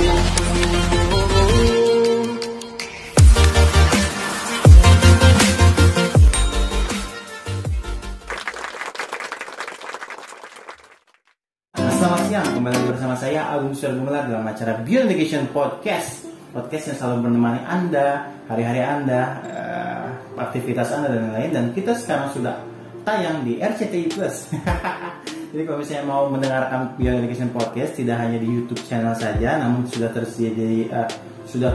Selamat siang, kembali lagi bersama saya Agung Surgumelar dalam acara Beyond Education Podcast yang selalu menemani Anda, hari-hari Anda, aktivitas Anda dan lain-lain. Dan kita sekarang sudah tayang di RCTI Plus. Jadi kalau misalnya mau mendengarkan Beyond Education Podcast, tidak hanya di YouTube channel saja, namun sudah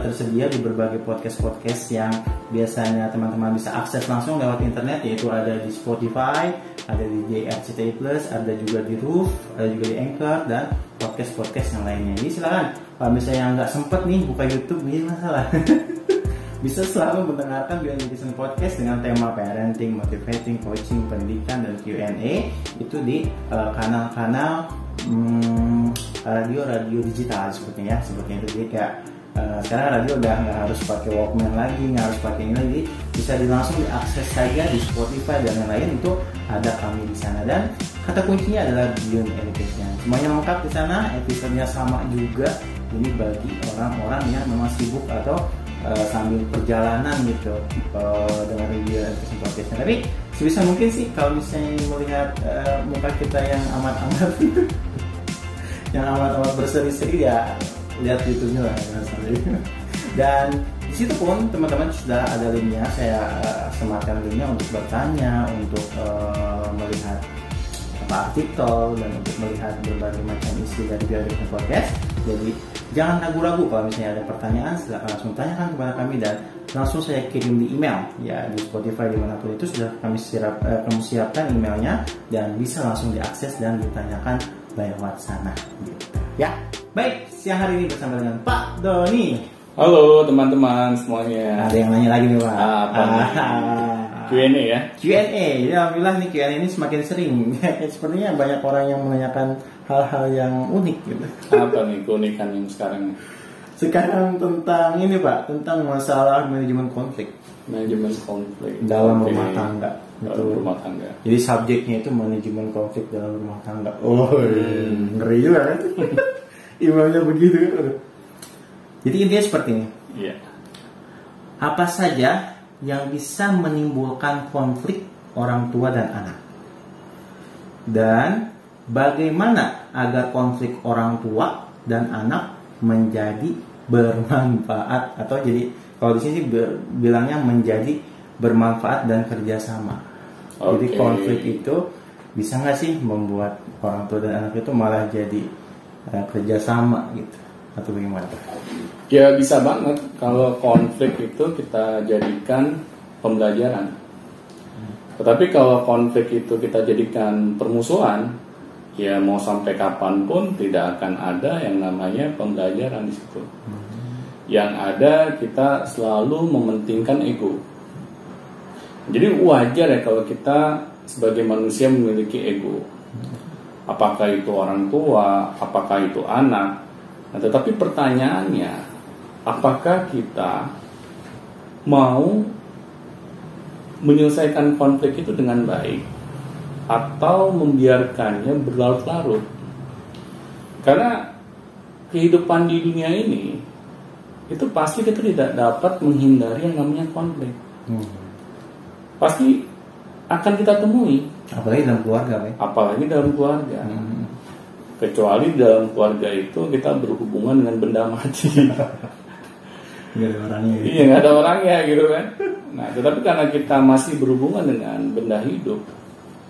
tersedia di berbagai podcast yang biasanya teman-teman bisa akses langsung lewat internet, yaitu ada di Spotify, ada di RCTI Plus, ada juga di Roof, ada juga di Anchor, dan podcast yang lainnya. Jadi silakan, kalau misalnya nggak sempet nih buka YouTube, ini masalah. Bisa selalu mendengarkan Beyond Education Podcast dengan tema parenting, motivating, coaching, pendidikan, dan Q&A itu di kanal-kanal radio digital sepertinya itu. Jadi kayak sekarang radio udah nggak harus pakai Walkman lagi, nggak harus pakai ini lagi, bisa langsung diakses saja di Spotify dan lain-lain. Itu ada kami di sana, dan kata kuncinya adalah Beyond Education. Semuanya lengkap di sana, episodenya sama juga. Ini bagi orang-orang yang memang sibuk atau sambil perjalanan gitu dengan Beyond Education Podcast. Tapi sebisa mungkin sih kalau misalnya melihat muka kita yang amat-amat yang amat-amat berseri-seri, ya lihat YouTube-nya lah. Dan di situ pun teman-teman sudah ada linknya, saya sematkan linknya untuk bertanya, untuk melihat artikel, dan untuk melihat berbagai macam isi dari Beyond Education Podcast. Jadi jangan ragu-ragu, kalau misalnya ada pertanyaan silakan langsung tanyakan kepada kami, dan langsung saya kirim di email ya, di Spotify dimanapun itu sudah kami siapkan emailnya, dan bisa langsung diakses dan ditanyakan lewat sana gitu. Ya, baik, siang hari ini bersama dengan Pak Doni. Halo teman-teman semuanya. Ada yang nanya lagi nih Pak. Apa nih? Q&A ya? Q&A, ya alhamdulillah nih Q&A ini semakin sering. Sepertinya banyak orang yang menanyakan hal-hal yang unik gitu. Apa nih keunikan yang sekarang? Sekarang tentang ini Pak, tentang masalah manajemen konflik. Manajemen konflik dalam rumah tangga. Dalam rumah tangga. Jadi subjeknya itu manajemen konflik dalam rumah tangga. Oh, ngeri juga kan? Emailnya begitu kan? Jadi intinya seperti ini. Iya. Apa saja yang bisa menimbulkan konflik orang tua dan anak? Dan bagaimana agar konflik orang tua dan anak menjadi bermanfaat, atau jadi kalau di sini bilangnya menjadi bermanfaat dan kerjasama. Okay. Jadi konflik itu bisa nggak sih membuat orang tua dan anak itu malah jadi kerjasama gitu, atau bagaimana? Ya bisa banget kalau konflik itu kita jadikan pembelajaran. Tetapi kalau konflik itu kita jadikan permusuhan, ya mau sampai kapanpun tidak akan ada yang namanya pembelajaran di situ. Yang ada kita selalu mementingkan ego. Jadi wajar ya kalau kita sebagai manusia memiliki ego. Apakah itu orang tua, apakah itu anak. Nah, tetapi pertanyaannya, apakah kita mau menyelesaikan konflik itu dengan baik, atau membiarkannya berlarut-larut? Karena kehidupan di dunia ini itu pasti kita tidak dapat menghindari yang namanya konflik. Pasti akan kita temui. Apalagi dalam keluarga, apalagi dalam keluarga. Kecuali dalam keluarga itu kita berhubungan dengan benda mati. Nggak ada orangnya gitu. Iya, nggak ada orangnya gitu kan. Nah, tetapi karena kita masih berhubungan dengan benda hidup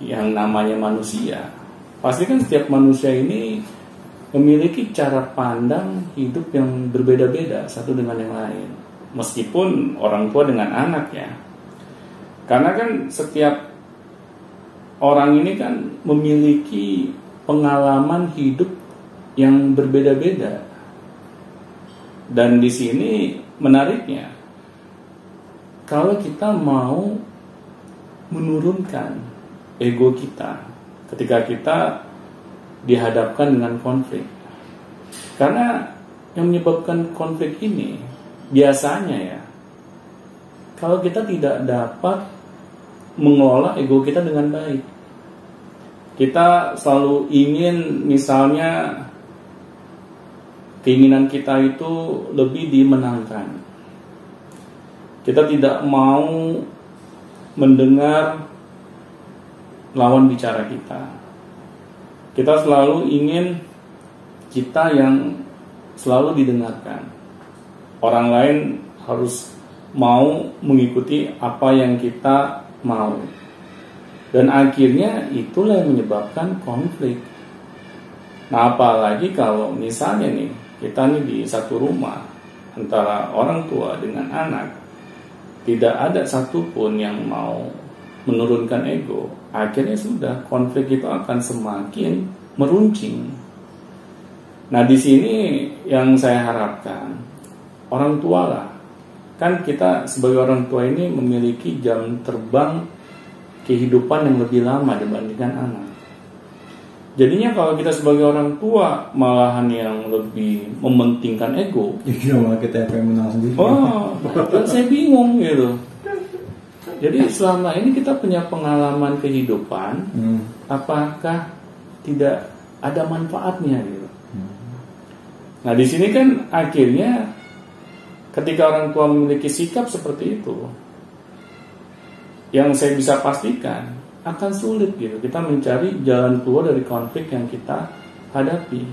yang namanya manusia, pasti kan setiap manusia ini memiliki cara pandang hidup yang berbeda-beda satu dengan yang lain. Meskipun orang tua dengan anak ya. Karena kan setiap orang ini kan memiliki pengalaman hidup yang berbeda-beda. Dan di sini menariknya, kalau kita mau menurunkan ego kita ketika kita dihadapkan dengan konflik. Karena yang menyebabkan konflik ini biasanya ya, kalau kita tidak dapat mengelola ego kita dengan baik. Kita selalu ingin misalnya keinginan kita itu lebih dimenangkan. Kita tidak mau mendengar lawan bicara kita. Kita selalu ingin kita yang selalu didengarkan. Orang lain harus mau mengikuti apa yang kita mau. Dan akhirnya itulah yang menyebabkan konflik. Nah, apalagi kalau misalnya nih, kita nih di satu rumah antara orang tua dengan anak, tidak ada satupun yang mau menurunkan ego, akhirnya sudah konflik itu akan semakin meruncing. Nah, di sini yang saya harapkan orang tua lah, kan kita sebagai orang tua ini memiliki jam terbang kehidupan yang lebih lama dibandingkan anak. Jadinya kalau kita sebagai orang tua malahan yang lebih mementingkan ego, iya malah kita yang menang sendiri. Dan saya bingung gitu. Jadi selama ini kita punya pengalaman kehidupan, apakah tidak ada manfaatnya gitu? Nah, di sini kan akhirnya ketika orang tua memiliki sikap seperti itu, yang saya bisa pastikan akan sulit gitu kita mencari jalan keluar dari konflik yang kita hadapi.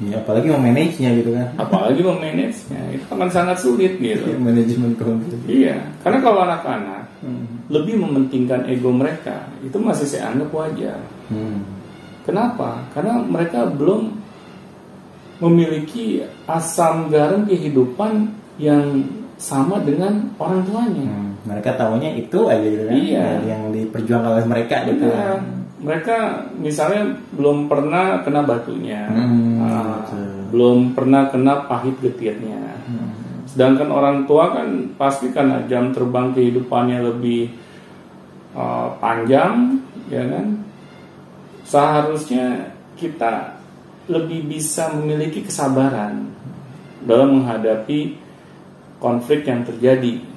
Ya, apalagi memanagenya gitu kan. Apalagi memanagenya itu akan sangat sulit gitu. Manajemen konflik. Iya, karena kalau anak-anak lebih mementingkan ego mereka, itu masih saya anggap wajar. Kenapa? Karena mereka belum memiliki asam garam kehidupan yang sama dengan orang tuanya. Mereka tahunya itu aja gitu kan, iya, yang diperjuangkan oleh mereka gitu. Mereka misalnya belum pernah kena batunya, belum pernah kena pahit getirnya. Sedangkan orang tua kan pasti karena jam terbang kehidupannya lebih panjang, ya kan? Seharusnya kita lebih bisa memiliki kesabaran dalam menghadapi konflik yang terjadi.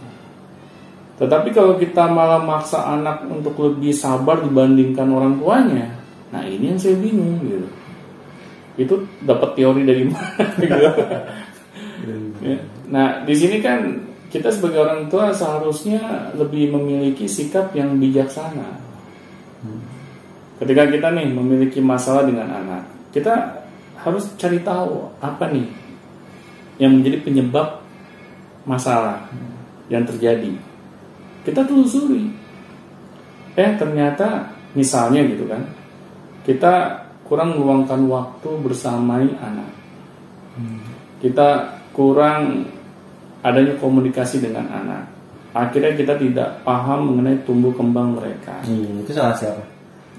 Tetapi kalau kita malah maksa anak untuk lebih sabar dibandingkan orang tuanya, nah ini yang saya bingung gitu. Itu dapat teori dari mana gitu. Ya. Nah, di sini kan kita sebagai orang tua seharusnya lebih memiliki sikap yang bijaksana. Ketika kita nih memiliki masalah dengan anak, kita harus cari tahu apa nih yang menjadi penyebab masalah yang terjadi. Kita telusuri. Ternyata misalnya gitu kan, kita kurang meluangkan waktu bersamai anak. Kita kurang adanya komunikasi dengan anak. Akhirnya kita tidak paham mengenai tumbuh kembang mereka. Itu salah siapa?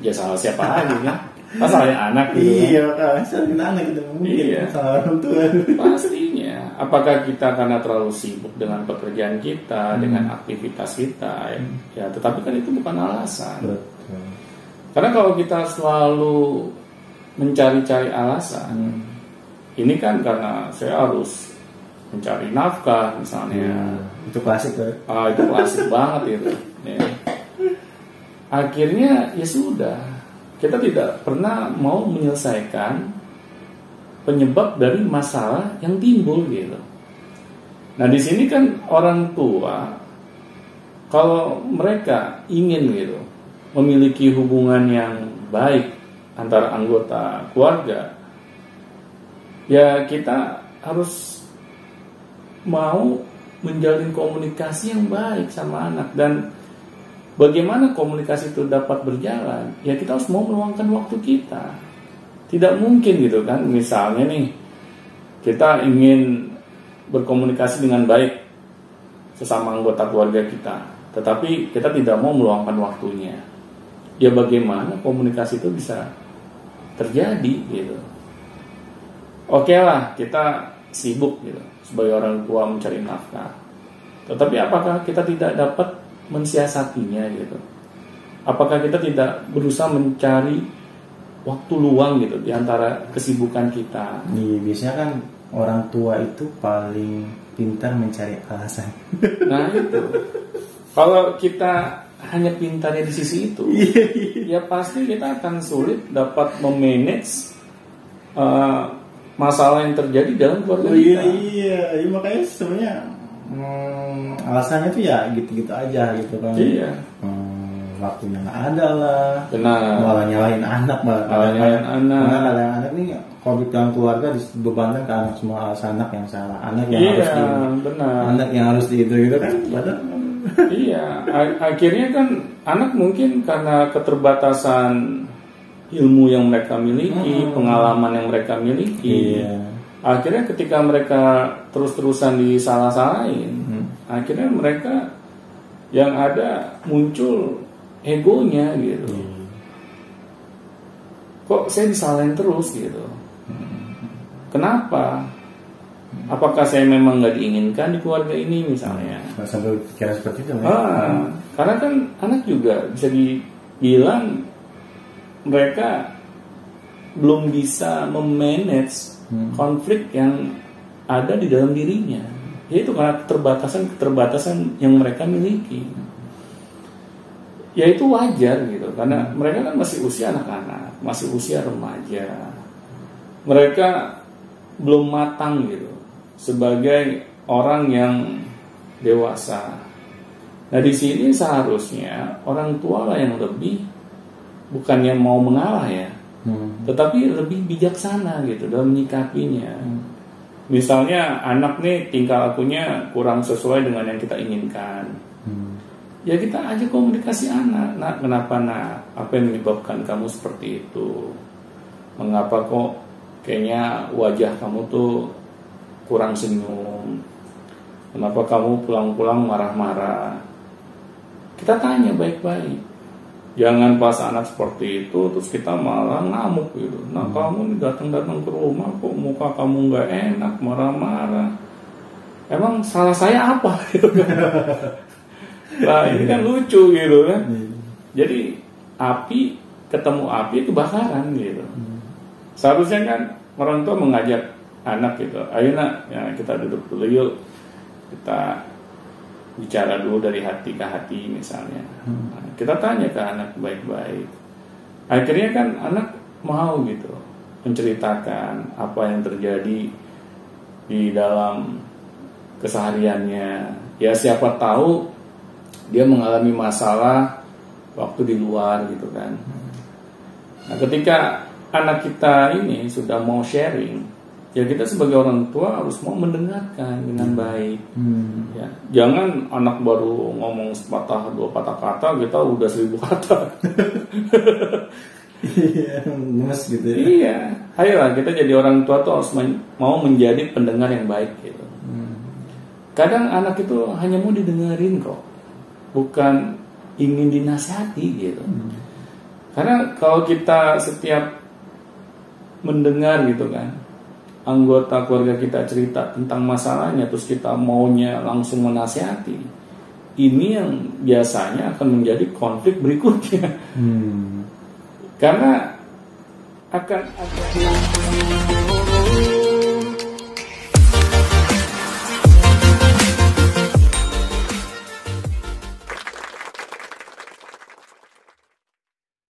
Ya salah siapa lagi kan? Masalahnya anak gitu. Iya, salah anak gitu. Iya, salah orang tua. Pastinya. Apakah kita karena terlalu sibuk dengan pekerjaan kita, dengan aktivitas kita, ya tetapi kan itu bukan alasan. Betul. Karena kalau kita selalu mencari-cari alasan, ini kan karena saya harus mencari nafkah misalnya. Itu klasik kan? Itu klasik banget itu. Ya. Akhirnya ya sudah, kita tidak pernah mau menyelesaikan penyebab dari masalah yang timbul gitu. Nah, di sini kan orang tua kalau mereka ingin gitu memiliki hubungan yang baik antara anggota keluarga, ya kita harus mau menjalin komunikasi yang baik sama anak. Dan bagaimana komunikasi itu dapat berjalan? Ya kita harus mau meluangkan waktu kita. Tidak mungkin gitu kan, misalnya nih kita ingin berkomunikasi dengan baik sesama anggota keluarga kita, tetapi kita tidak mau meluangkan waktunya. Ya bagaimana komunikasi itu bisa terjadi gitu. Oke lah, kita sibuk gitu sebagai orang tua mencari nafkah, tetapi apakah kita tidak dapat mensiasatinya gitu? Apakah kita tidak berusaha mencari waktu luang gitu di antara kesibukan kita? Iya, biasanya kan orang tua itu paling pintar mencari alasan. Nah itu, kalau kita hanya pintarnya di sisi itu, ya pasti kita akan sulit dapat memanage masalah yang terjadi dalam keluarga kita. Iya, makanya sebenarnya alasannya tuh ya gitu-gitu aja gitu kan. Iya. Waktunya nggak ada lah. Benar. Malah nyalahin anak, nyalahin anak nih konflik dalam keluarga dibebankan ke anak, semua alasan anak yang salah, anak yang harus anak yang harus itu gitu kan. Iya, akhirnya kan anak mungkin karena keterbatasan ilmu yang mereka miliki, pengalaman yang mereka miliki. Akhirnya ketika mereka terus-terusan disalah-salahin, akhirnya mereka yang ada muncul egonya gitu. Kok saya disalahin terus gitu? Kenapa? Apakah saya memang nggak diinginkan di keluarga ini misalnya? Sampai pikiran seperti itu. Karena kan anak juga bisa dibilang mereka belum bisa memanage konflik yang ada di dalam dirinya, yaitu karena keterbatasan yang mereka miliki. Ya itu wajar gitu, karena mereka kan masih usia anak-anak, masih usia remaja, mereka belum matang gitu sebagai orang yang dewasa. Nah di sini seharusnya orang tua lah yang lebih, bukannya mau mengalah ya, tetapi lebih bijaksana gitu dalam menyikapinya. Misalnya anak nih tingkah lakunya kurang sesuai dengan yang kita inginkan, ya kita ajak komunikasi anak. Nak, kenapa nak? Apa yang menyebabkan kamu seperti itu? Mengapa kok kayaknya wajah kamu tuh kurang senyum? Kenapa kamu pulang-pulang marah-marah? Kita tanya baik-baik. Jangan pas anak seperti itu terus kita malah ngamuk gitu. Nah kamu datang-datang ke rumah kok muka kamu nggak enak, marah-marah. Emang salah saya apa gitu? Nah ini kan lucu gitu kan. Jadi api ketemu api itu bakaran gitu. Seharusnya kan orang tua mengajak anak gitu, ayo nak, ya kita duduk dulu yuk, kita bicara dulu dari hati ke hati misalnya. Nah, kita tanya ke anak baik-baik. Akhirnya kan anak mau gitu menceritakan apa yang terjadi di dalam kesehariannya. Ya siapa tahu dia mengalami masalah waktu di luar gitu kan. Nah ketika anak kita ini sudah mau sharing, ya kita sebagai orang tua harus mau mendengarkan dengan baik. Ya, jangan anak baru ngomong sepatah dua patah kata, kita udah 1000 kata. Iya, gemes gitu ya. Iya, ayolah kita jadi orang tua tuh harus mau menjadi pendengar yang baik gitu. Kadang anak itu hanya mau didengerin kok, bukan ingin dinasihati gitu. Karena kalau kita setiap mendengar gitu kan, anggota keluarga kita cerita tentang masalahnya, terus kita maunya langsung menasihati, ini yang biasanya akan menjadi konflik berikutnya. Karena akan ada